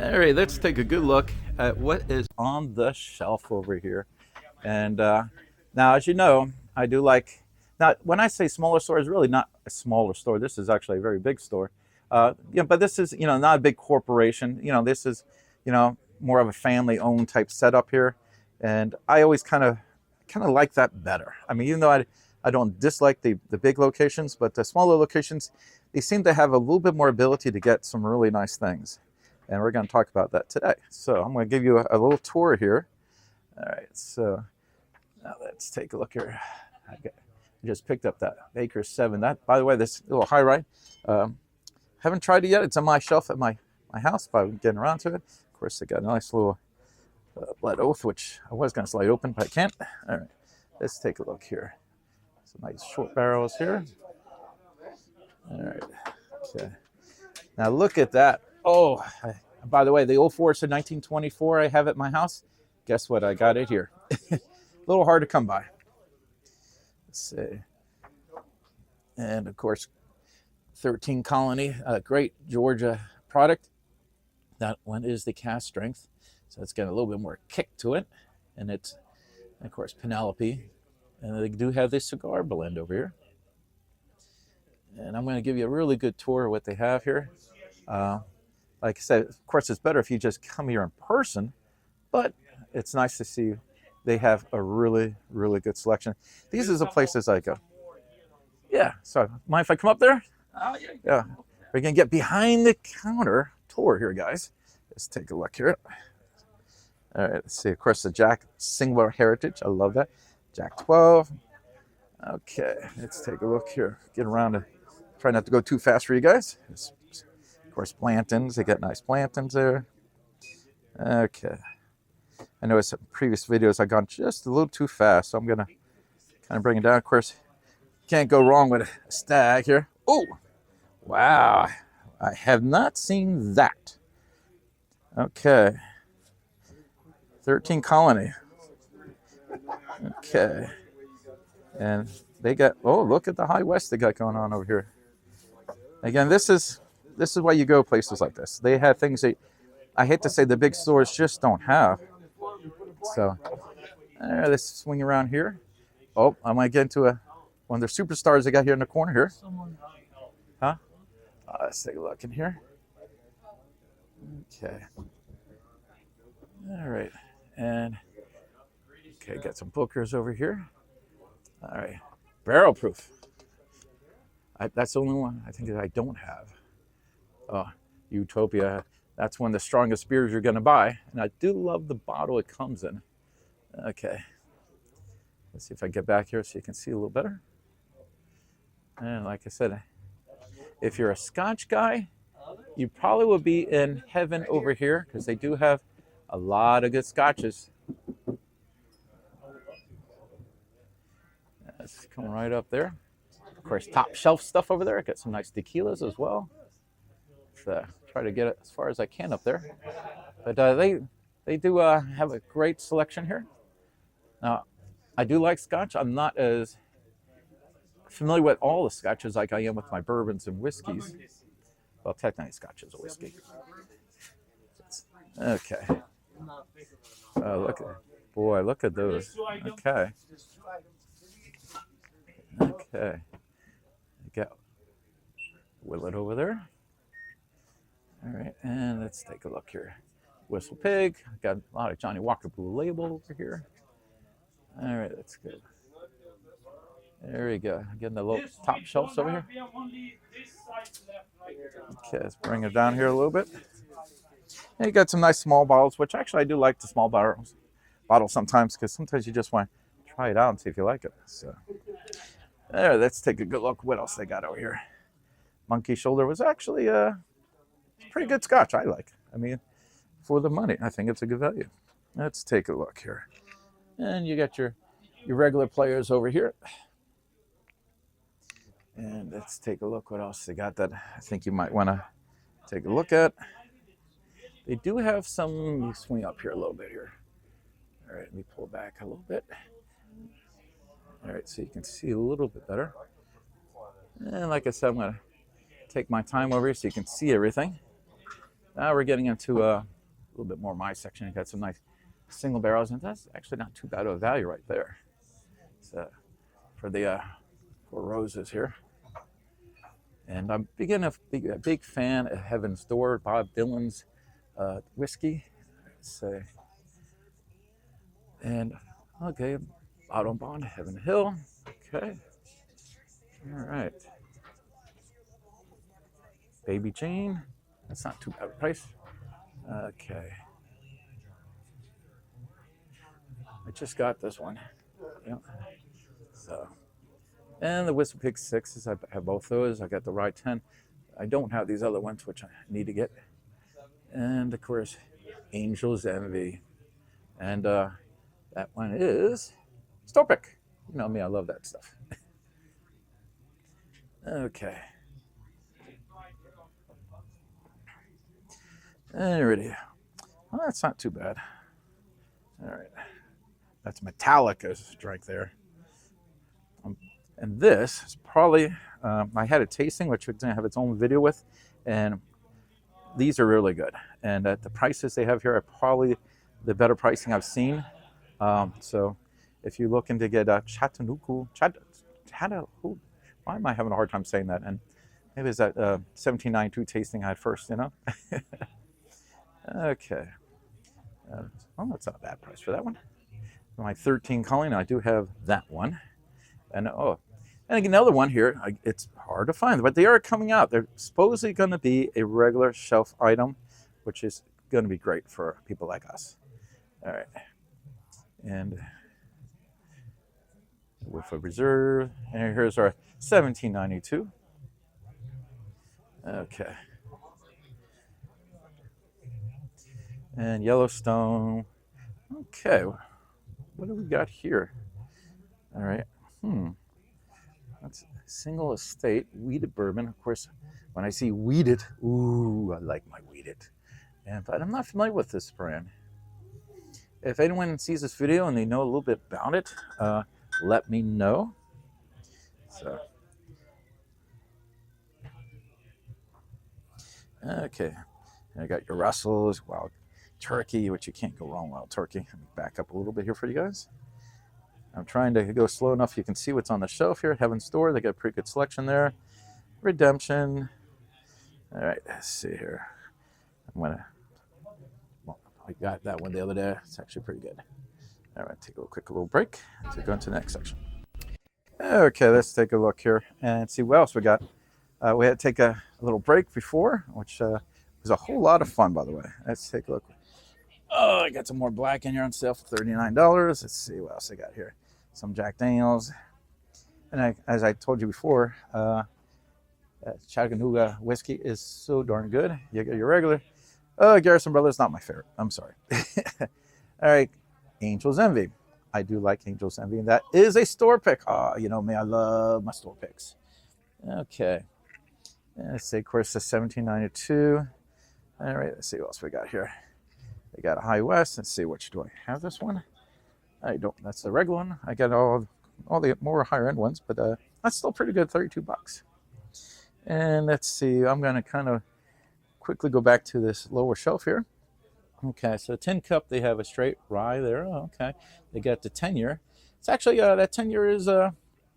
All right, let's take a good look at what is on the shelf over here. And now, as you know, I do like, now when I say smaller store, it's really not a smaller store. This is actually a very big store. But this is, not a big corporation. This is, more of a family-owned type setup here. And I always kind of like that better. I mean, even though I don't dislike the big locations, but the smaller locations, they seem to have a little bit more ability to get some really nice things. And we're going to talk about that today. So I'm going to give you a little tour here. All right, so now let's take a look here. I just picked up that Baker 7. That, by the way, this little high ride, haven't tried it yet. It's on my shelf at my house, but I'm getting around to it. Of course, they got a nice little Blood Oath, which I was going to slide open, but I can't. All right, let's take a look here. Some nice short barrels here. All right, okay. Now look at that. Oh, by the way, the old Forester 1924 I have at my house. Guess what? I got it here. A little hard to come by. Let's see. And of course, 13 Colony, a great Georgia product. That one is the cast strength, so it's got a little bit more kick to it. And it's, of course, Penelope. And they do have this cigar blend over here. And I'm going to give you a really good tour of what they have here. Like I said, of course, it's better if you just come here in person, but it's nice to see they have a really, really good selection. These are the places I go. Yeah, so mind if I come up there? Yeah, we're going to get behind the counter tour here, guys. Let's take a look here. All right, let's see, of course, the Jack Singular Heritage. I love that. Jack 12. Okay, let's take a look here. Get around to, try not to go too fast for you guys. Of course, Blantons. They got nice Blantons there. Okay. I know in some previous videos I've gone just a little too fast, so I'm going to kind of bring it down. Of course, can't go wrong with a Stag here. Oh, wow. I have not seen that. Okay. 13 Colony. Okay. And they got, oh, look at the High West they got going on over here. Again, this is why you go places like this. They have things that I hate to say the big stores just don't have. So let's swing around here. Oh, I might get into one of their superstars they got here in the corner here. Huh? Let's take a look in here. Okay. All right. And okay, got some Bookers over here. All right. Barrel proof. That's the only one I think that I don't have. Utopia. That's one of the strongest beers you're going to buy. And I do love the bottle it comes in. Okay. Let's see if I get back here so you can see a little better. And like I said, if you're a Scotch guy, you probably will be in heaven over here because they do have a lot of good Scotches. That's coming right up there. Of course, top shelf stuff over there. Got some nice tequilas as well. So try to get it as far as I can up there. But they do have a great selection here. Now, I do like Scotch. I'm not as familiar with all the Scotches like I am with my bourbons and whiskeys. Well, technically, Scotch is a whiskey. Okay. Look at those. Okay. Okay. Got Willet over there. All right, and let's take a look here. Whistle Pig. Got a lot of Johnny Walker Blue Label over here. All right, that's good. There we go. Getting the little top shelves over here. Okay, let's bring it down here a little bit. And you got some nice small bottles, which actually I do like the small bottles sometimes because sometimes you just want to try it out and see if you like it. So, there, let's take a good look. What else they got over here? Monkey Shoulder was actually pretty good Scotch. I like. I mean, for the money, I think it's a good value. Let's take a look here. And you got your regular players over here. And let's take a look what else they got that I think you might want to take a look at. They do have some, you swing up here a little bit here. All right, let me pull back a little bit. All right, so you can see a little bit better. And like I said, I'm going to take my time over here so you can see everything. Now we're getting into a little bit more my section. You got some nice single barrels, and that's actually not too bad of a value right there. So for the 4 roses here. And I'm beginning to be a big fan of Heaven's Door, Bob Dylan's whiskey. Let's say. And okay, Audubon, Heaven Hill. Okay. All right. Baby Jane. That's not too bad a price. Okay. I just got this one. Yep. So, and the Whistle Pig 6s, I have both those. I got the Rye 10. I don't have these other ones, which I need to get. And of course, Angel's Envy. And that one is Storpic. You know me, I love that stuff. Okay. Alrighty. Well, that's not too bad. All right. That's Metallica's drink there. And this is probably, I had a tasting, which we're going to have its own video with. And these are really good. And at the prices they have here are probably the better pricing I've seen. So if you're looking to get a Chattanooga, why am I having a hard time saying that? And maybe it's that 1792 tasting I had first, you know? Okay. Well, that's not a bad price for that one. My 13 Culling, I do have that one. And and another one here, it's hard to find, but they are coming out. They're supposedly going to be a regular shelf item, which is going to be great for people like us. All right. And with a reserve. And here's our 1792. Okay. And Yellowstone. Okay. What do we got here? All right. That's single estate, wheated bourbon. Of course, when I see wheated, ooh, I like my wheated. But I'm not familiar with this brand. If anyone sees this video and they know a little bit about it, let me know. So, okay. And I got your Russells, Wild Turkey, which you can't go wrong, Wild Turkey. Let me back up a little bit here for you guys. I'm trying to go slow enough you can see what's on the shelf here. Heaven's Door, they got a pretty good selection there. Redemption. All right, let's see here. I got that one the other day. It's actually pretty good. All right, take a little break to go into the next section. Okay, let's take a look here and see what else we got. We had to take a little break before, which was a whole lot of fun, by the way. Let's take a look. Oh, I got some more black in here on sale for $39. Let's see what else I got here. Some Jack Daniels. And as I told you before, Chattanooga whiskey is so darn good. You got your regular. Garrison Brothers, not my favorite. I'm sorry. All right, Angel's Envy. I do like Angel's Envy, and that is a store pick. You know me, I love my store picks. Okay. And let's say, of course, the 1792. All right, let's see what else we got here. They got a High West. Let's see, which do I have this one? I don't. That's the regular one. I got all the more higher end ones, but that's still pretty good, $32. And let's see, I'm going to kind of quickly go back to this lower shelf here. Okay, so Tin Cup, they have a straight rye there. Oh, okay. They got the 10-year. It's actually, that 10-year is one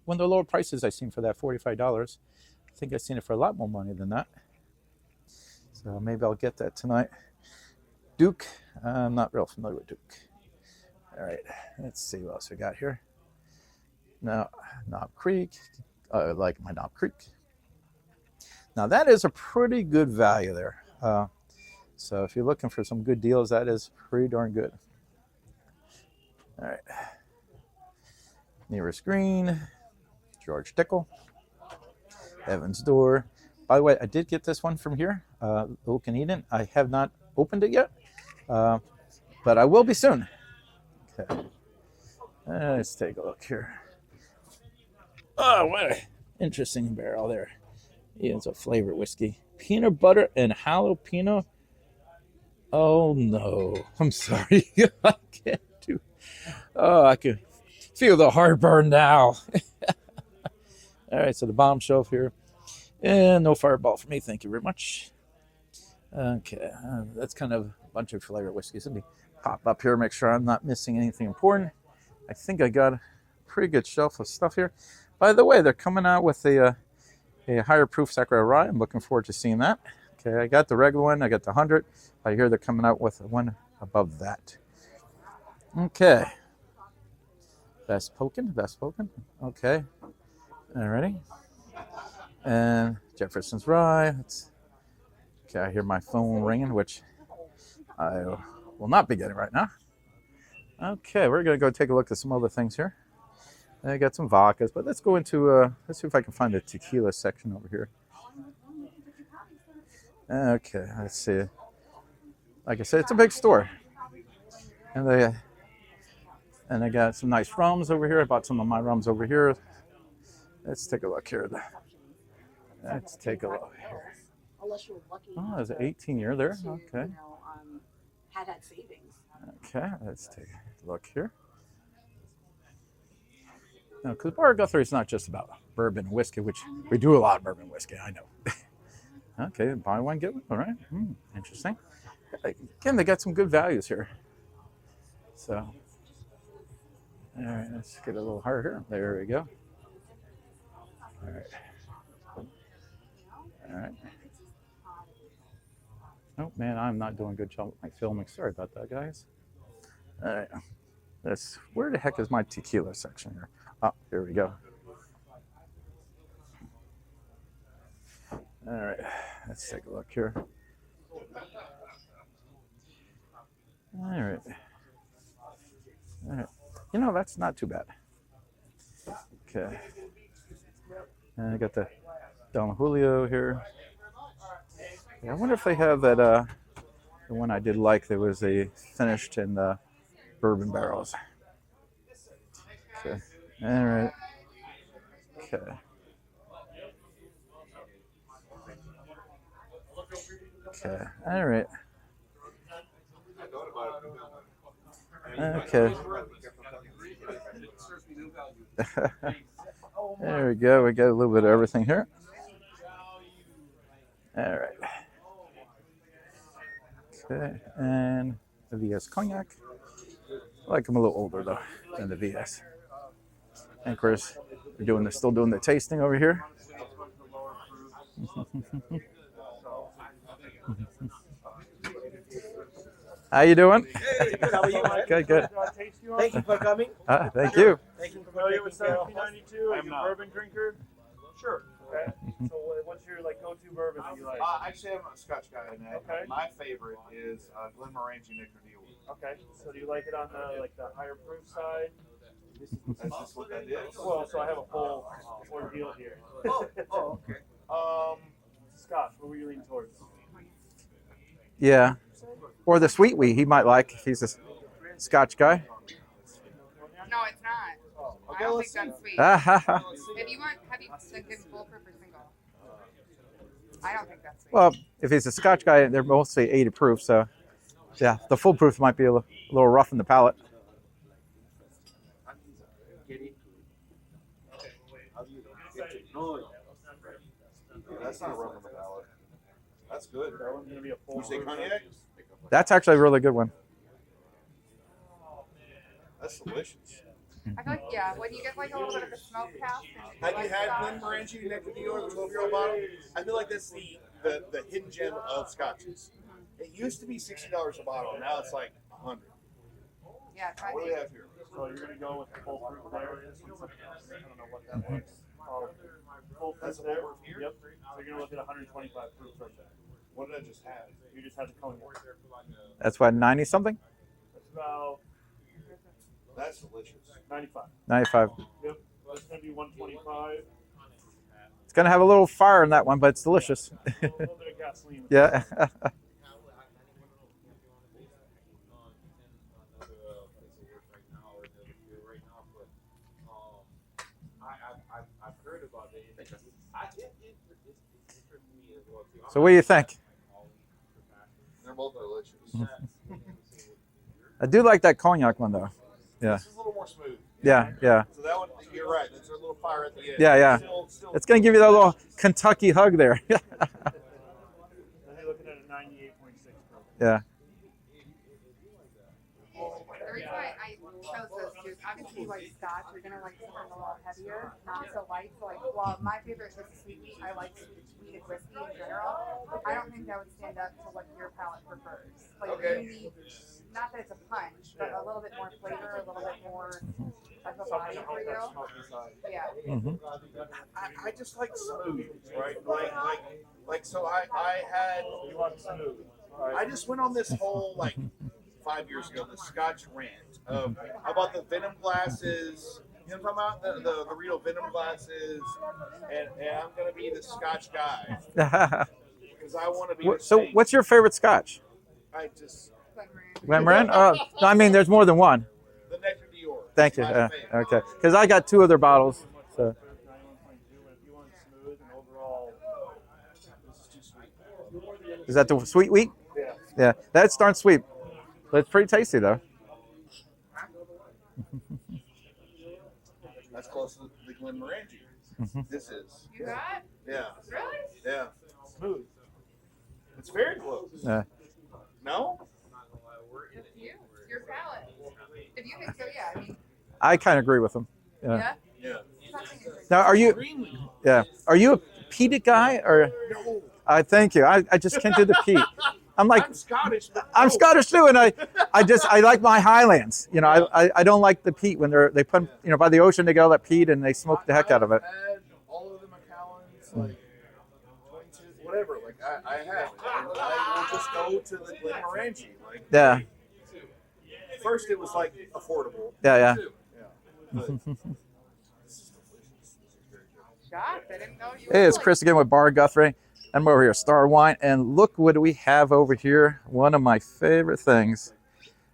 of the lower prices I've seen for that, $45. I think I've seen it for a lot more money than that. So maybe I'll get that tonight. Duke, I'm not real familiar with Duke. All right, let's see what else we got here. Now, Knob Creek, I like my Knob Creek. Now that is a pretty good value there. So if you're looking for some good deals, that is pretty darn good. All right. Nearest Green, George Tickle, Heaven's Door. By the way, I did get this one from here, Oak and Eden. I have not opened it yet, but I will be soon. Okay. Let's take a look here. Oh, what an interesting barrel there. Yeah, it's a flavored whiskey. Peanut butter and jalapeno. Oh, no. I'm sorry. I can't do. Oh, I can feel the heartburn now. All right, so the bottom shelf here. And no Fireball for me. Thank you very much. Okay, that's kind of a bunch of flavor whiskeys. Let me pop up here, make sure I'm not missing anything important. I think I got a pretty good shelf of stuff here. By the way, they're coming out with a higher proof Sakura rye. I'm looking forward to seeing that. Okay, I got the regular one. I got the 100. I hear they're coming out with one above that. Okay. Best Pokin. Okay. Alrighty. And Jefferson's Rye. Okay, I hear my phone ringing, which I will not be getting right now. Okay, we're going to go take a look at some other things here. I got some vodkas, but let's go into, let's see if I can find the tequila section over here. Okay, let's see. Like I said, it's a big store. And they got some nice rums over here. I bought some of my rums over here. Let's take a look here. Let's take a look here. Oh, there's an 18-year there. Okay. Had savings. Okay, let's take a look here. Now, because Bar Guthrie is not just about bourbon whiskey, which we do a lot of bourbon whiskey, I know. Okay, buy one, get one. All right. Interesting. Again, they got some good values here. So, all right, let's get a little higher here. There we go. All right. All right. Oh, man, I'm not doing a good job with my filming. Sorry about that, guys. All right. Where the heck is my tequila section here? Oh, here we go. All right. Let's take a look here. All right. All right. You know, that's not too bad. Okay. And I got the Don Julio here. Yeah, I wonder if they have that, the one I did like, that was finished in bourbon barrels. Okay. All right. Okay. Okay. All right. Okay. There we go. We got a little bit of everything here. All right. Okay. And the VS Cognac. I like them a little older, though, than the VS. And, of course, we're still doing the tasting over here. How you doing? Hey, good. How are you, Mike? Good. Thank you for coming. Thank you. Thank you for familiar with 1792? Are you a bourbon drinker? Sure. Okay. So what's your go-to bourbon that you like? Actually, I'm a Scotch guy, and my favorite is Glenmorangie Nicardile. Okay. So do you like it on the higher proof side? That's just what that is. Well, so I have a full ordeal here. Oh, okay. Scotch. What were you leaning towards? Yeah. Or the sweet wheat he might like if he's a Scotch guy. No, it's not. Okay, I don't let's think that's see. sweet. Well, If you want, have you good foolproof or single? I don't think that's sweet. if he's a Scotch guy, they're mostly 80 proof, so yeah, the full proof might be a little rough in the palate. That's not rum in the palate. That's good. That one's going to be a full You say proof. cognac? That's actually a really good one. That's delicious. I feel like, yeah, when you get a little bit of the smoke cast. Have you had Glenmorangie Nicardile, the 12-year-old bottle? I feel like that's the hidden gem of scotches. It used to be $60 a bottle. Now it's like $100. Yeah, try What do we have here? So you're going to go with the full proof there. This one's I don't know what that was. Full proof That's the there. one we're here? Yep. So you're going to look at 125 proof right there. What did I just have? You just had the cognac. That's what, 90 something? That's about That's delicious. 95. 95. Yep. That's going to be 125. It's going to have a little fire in that one, but it's delicious. A little bit of gasoline. Yeah. So what do you think? They're both delicious. I do like that cognac one, though. Yeah. This is a little more smooth. Yeah. So that one, you're right. There's a little fire at the end. Yeah. Still It's going to give you that little Kentucky hug there. Then you're looking at a 98 Yeah. The reason why I chose those two is obviously you like Scotch, you're gonna like something a little heavier, not so light. So like, well, my favorite is the sweet wheat. I like sweeted whiskey in general. I don't think that would stand up to what your palate prefers. Like Okay. you need, not that it's a punch, but a little bit more flavor, a little bit more of a body for you. Yeah. Mm-hmm. I just like smooth, right? Like so I had. You want smooth. I just went on this whole like 5 years ago, the Scotch rant of about the venom glasses. You know what I'm talking about? The Rito venom glasses, and I'm gonna be the Scotch guy because I want to be. So, what's your favorite Scotch? I just Glenmoran? No, I mean, there's more than one. the Nectar Dior. Thank you. My favorite. Okay, because I got 2 other bottles. So, If you want smooth and overall, this is too sweet. is that the sweet wheat? Yeah. Yeah, that's darn sweet. But it's pretty tasty though. That's close to the Glenmorangie. This is. You got? Yeah. Really? Yeah. Smooth. It's very close. Yeah. No? You? Your palate. If you think so, yeah. I mean, I kind of agree with them. Yeah. yeah. Yeah. Now, are you? Greenlee. Yeah. Are you a peated guy or? No. I thank you. I just can't do the peat. I'm like, I'm Scottish. But I'm no. Scottish too, and I like my Highlands. You know, I don't like the peat when they put, you know, by the ocean, they get all that peat and they smoke the heck out of it. I've had all of the Macallans, like 22, whatever. Like I have, and I will just go to the Glenmorangie. Like Yeah. first, it was like affordable. Yeah, yeah. Yeah. But this is delicious. This is very good. Shocked. I didn't know you Hey, were it's like- Chris again with Bar Guthrie. I'm over here, Star Wine, and look what we have over here. One of my favorite things.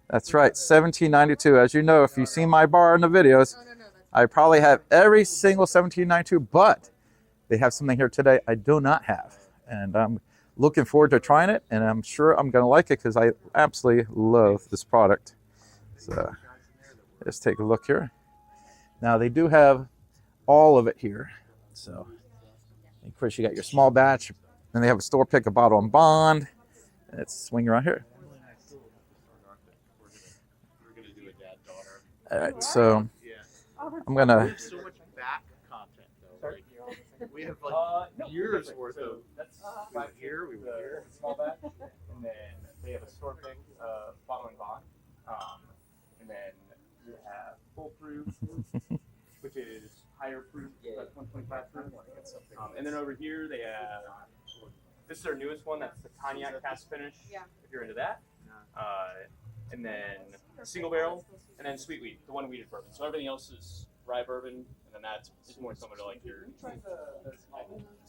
That's right, 1792. As you know, if you've seen my bar in the videos, No, that's I probably have every single 1792, but they have something here today I do not have. And I'm looking forward to trying it, and I'm sure I'm going to like it because I absolutely love this product. So let's take a look here. Now, they do have all of it here. So, of course, you got your small batch. Then they have a store pick, a bottle and bond. Let's swing around here. All right, so I'm We gonna. have so much back content though. Like, we have like years worth of. We were here. We were here. Small batch, and then they have a store pick bottle and bond, and then you have full proof, which is higher proof, that's 125 proof. And then over here they have, this is our newest one, that's the cognac cask finish. Yeah. If you're into that, and then single barrel, and then sweet wheat, the one wheated bourbon. So everything else is rye bourbon, and then that's just more similar to like your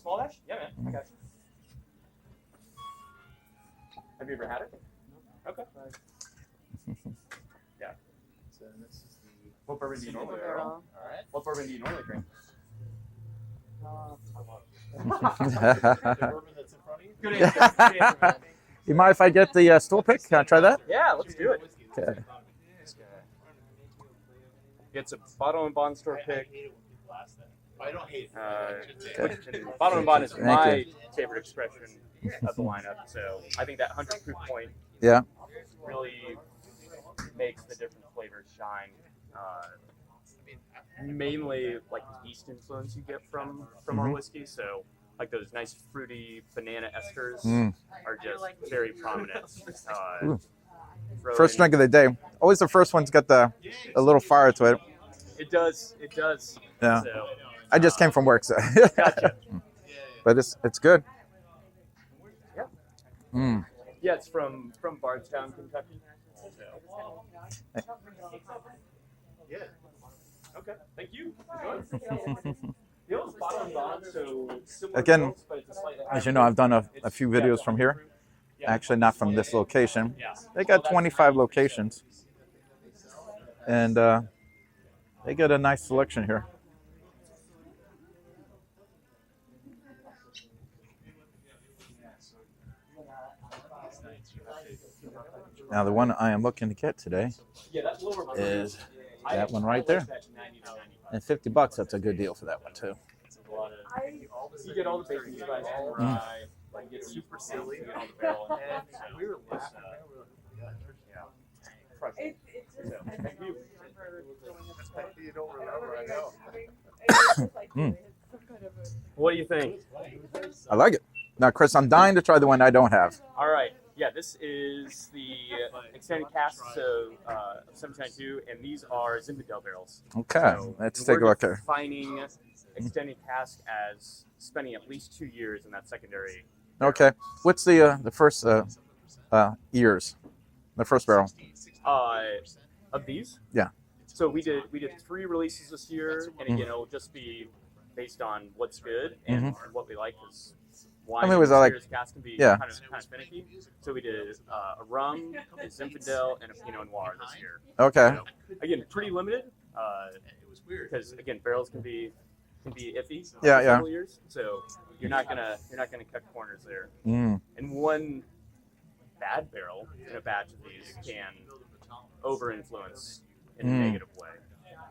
small batch. Yeah, man, I got you. Have you ever had it? Okay. Yeah. So this is the. What bourbon do you normally drink? All right. What bourbon do you normally drink? The bourbon that's in front of you. Good answer. Good answer, man. You mind if I get the store pick? Can I try that? Yeah, let's do it. Okay. Gets a bottle and bond store pick. I don't hate it. Okay. Bottle and bond is Thank my favorite expression of the lineup. So I think that 100 proof point Yeah. really makes the different flavors shine. Mainly like the yeast influence you get from our whiskey. So like those nice fruity banana esters are just very prominent. Ooh. throw First in- drink of the day. Always the first one's got a little fire to it. It does. It does. Yeah. So, I just came from work, so. gotcha. But it's good. Yeah. Mm. Yeah, it's from Bardstown, Kentucky. So. Yeah. Okay. Thank you. Enjoy. The old bottle and bond, so similar Again, results, but it's a slightly As higher you know, I've done a It's- few yeah, videos from here. Yeah. Actually, not from this location. Yeah. They got 25 locations. And they get a nice selection here. Now, the one I am looking to get today Yeah, that lower one is I that one actually right like there. that 90 to 95. And $50, that's a good deal for that one, too. It's a lot of- You get all the bacon spice from rye. like get super silly and on the barrel. And we were laughing. It just, I don't remember going up to You don't remember, I know. What do you think? I like it. Now, Chris, I'm dying to try the one I don't have. All right. Yeah, this is the extended cask, so 1792, and these are Zinfandel barrels. Okay, So let's we're take a look here. defining extended cask as spending at least 2 years in that secondary. Okay, what's the first years? The first barrel. Of these? Yeah. So we did 3 releases this year, and again, it'll just be based on what's good and what we like. Because wine I mean, was I like- cask can be yeah. kind of finicky. So we did a rum, a Zinfandel, and a Pinot Noir this year. Okay. So, again, pretty limited. Because again, barrels can be iffy. Yeah, for yeah. several years, so you're not gonna cut corners there. Mm. And one bad barrel in a batch of these can over-influence in a negative way.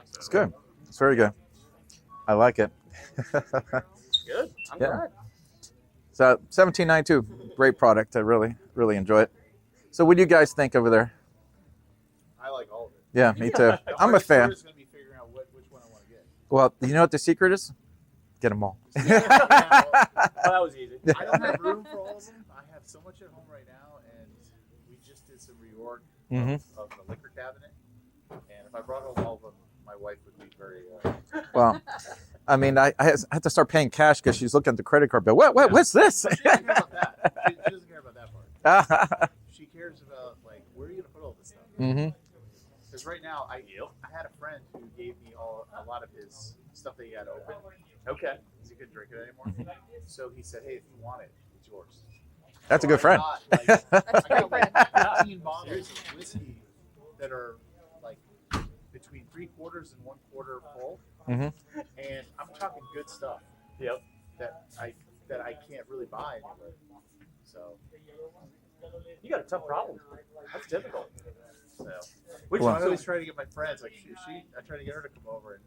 So, It's good. It's very good. I like it. Good. I'm Yeah. glad. So 1792, great product. I really, really enjoy it. So what do you guys think over there? I like all of it. Yeah, me too. I'm a fan. Going to be figuring out which one I want to get. Well, you know what the secret is? Get them all. Oh, that was easy. I don't have room for all of them. I have so much at home right now, and we just did some reorg of the liquor cabinet. And if I brought home all of them, my wife would be very. Well, I mean, I had to start paying cash because she's looking at the credit card bill. What's this? She doesn't care about that. She doesn't care about that part. She cares about like where are you gonna put all this stuff? Because right now, I had a friend who gave me a lot of his stuff that he had open. Okay. He couldn't drink it anymore. So he said, "Hey, if you want it, it's yours." That's a So good friend. I got, like, I got like 15 bottles of whiskey that are like between 3/4 and 1/4 full, and I'm talking good stuff. Yep. That I can't really buy anywhere. So You got a tough problem. That's difficult. So, which Well- I always try to get my friends like I try to get her to come over and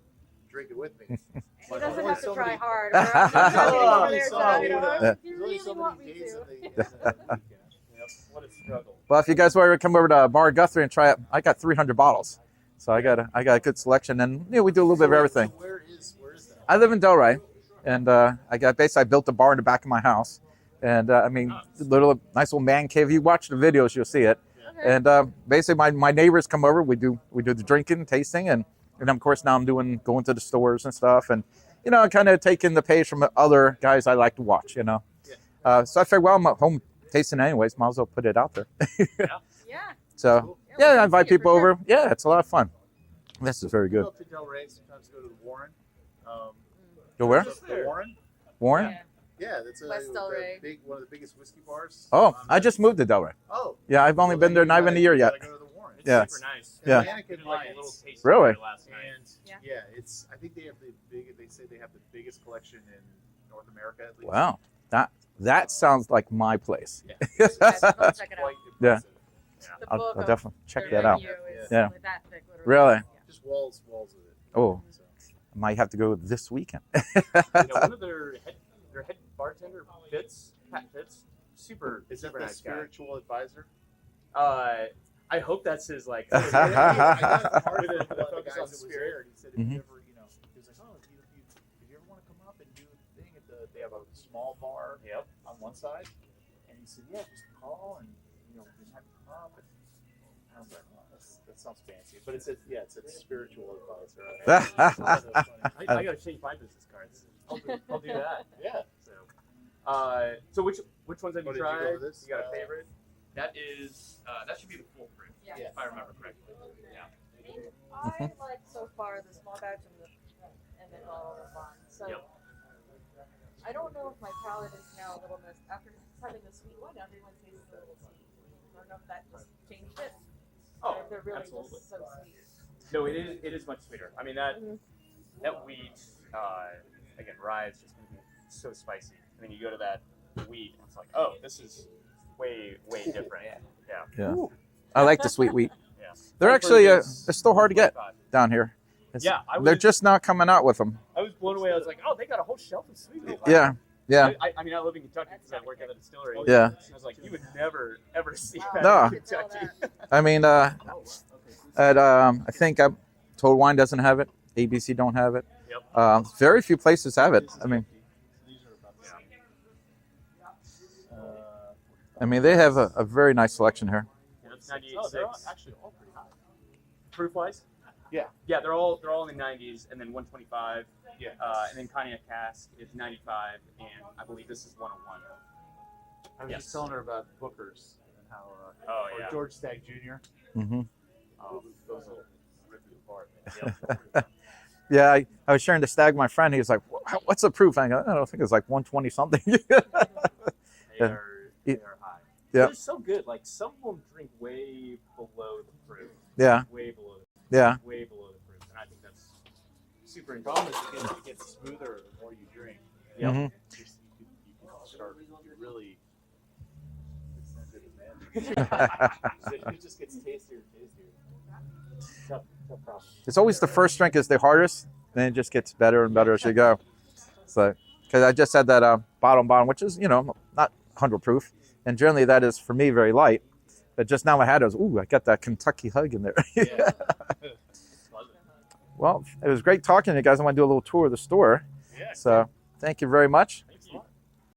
drink it with me. He doesn't have to so try many- hard. There's You only really so want many me days to. in the weekend. yep. What a struggle. Well, if you guys want to come over to Bar Guthrie and try it, I got 300 bottles. So I got a good selection, and we do a little bit of everything. So where is that? I live in Delray, and I built a bar in the back of my house, and I mean, nice little man cave. If you watch the videos, you'll see it. And basically, my neighbors come over. We do the drinking, tasting, and of course now I'm going to the stores and stuff, and kind of taking the page from other guys I like to watch. So I figured, well, I'm at home tasting anyways. Might as well put it out there. Yeah. So yeah, I invite people over. Yeah, it's a lot of fun. This is very Go good. up to Delray. Sometimes go to the Warren. Go where? The Warren. Warren? Yeah. Yeah, that's West Delray. one of the biggest whiskey bars. Oh, I just moved to Delray. Oh. Yeah, I've only been there not even a year yet. Gotta go to the Warren. It's Yeah. super nice. Yeah. Mannequin Did like a little Lions. taste Really? last night. And Yeah. it's. I think they have They say they have the biggest collection in North America at least. Wow, that sounds like my place. Yeah. Guys, go check it out. Quite Yeah. impressive. The I'll book of definitely check their that out. menu is Yeah. like that thick, literally. Really? Yeah. Just walls of it. Oh, So, I might have to go this weekend. One of their head bartender, Pat Fitz, super. is that super the nice guy. spiritual advisor? I hope that's his like. I got a card With a from one of the focus guys on that was spirit. there, and he said if Mhm. you ever, he was like, oh, if you ever want to come up and do a thing at they have a small bar Yep. on one side, and he said, yeah, just call and we can have you come up. And I was like, oh, that sounds fancy, but it said spiritual advisor. I gotta change my business cards. I'll do that. Yeah. So which ones have Oh, you did you go tried? over this? You got a favorite? That is that should be the full proof, Yeah. if I remember correctly. Yeah. I like so far the small batch and then all the fun. So Yep. I don't know if my palate is now a little missed after having the sweet one. Everyone tastes a little sweet. I don't know if that just changed it. Oh, Or if they're really absolutely. just so sweet. No, it is much sweeter. I mean that wheat again rye is just gonna be so spicy. And then you go to that wheat and it's like, oh, this is way different. Yeah. Yeah, I like the sweet wheat. Yeah. They're actually they're still hard to get down here. Yeah, they're just not coming out with them. I was blown away. I was like, oh, they got a whole shelf of sweet wheat. Yeah, Yeah. I mean, I live in Kentucky because I work at a distillery. Yeah. And I was like, you would never ever see that No. in Kentucky. I mean, at I think Total Wine doesn't have it. ABC don't have it. Yep. Very few places have it. I mean, they have a very nice selection here. Yeah, that's 98.6. They're actually all pretty high. Proof wise? Yeah. Yeah, they're all in the 90s, and then 125. Yeah. And then Cognac Cask is 95, and I believe this is 101. I was Yes. just telling her about Booker's and how, Oh, or yeah. George Stagg Jr. Mm-hmm. Those will rip you apart, man. Yeah, I was sharing the Stag with my friend. He was like, "What's the proof?" I go, "I don't think it's like 120 something." They are high. Yeah. They're so good. Like, some of them drink way below the proof. Yeah. Way below Yeah. way below the proof. And I think that's super The problem is it gets smoother the more you drink. Yep. Mhm. You can start really it just gets tastier and tastier. Tough problem. It's always the first drink is the hardest, then it just gets better and better as you go. So, because I just had that bottom, which is, not 100 proof, and generally that is for me very light. But just now I had it, I got that Kentucky hug in there. Yeah. Well, it was great talking to you guys. I want to do a little tour of the store. Yeah. So, thank you very much.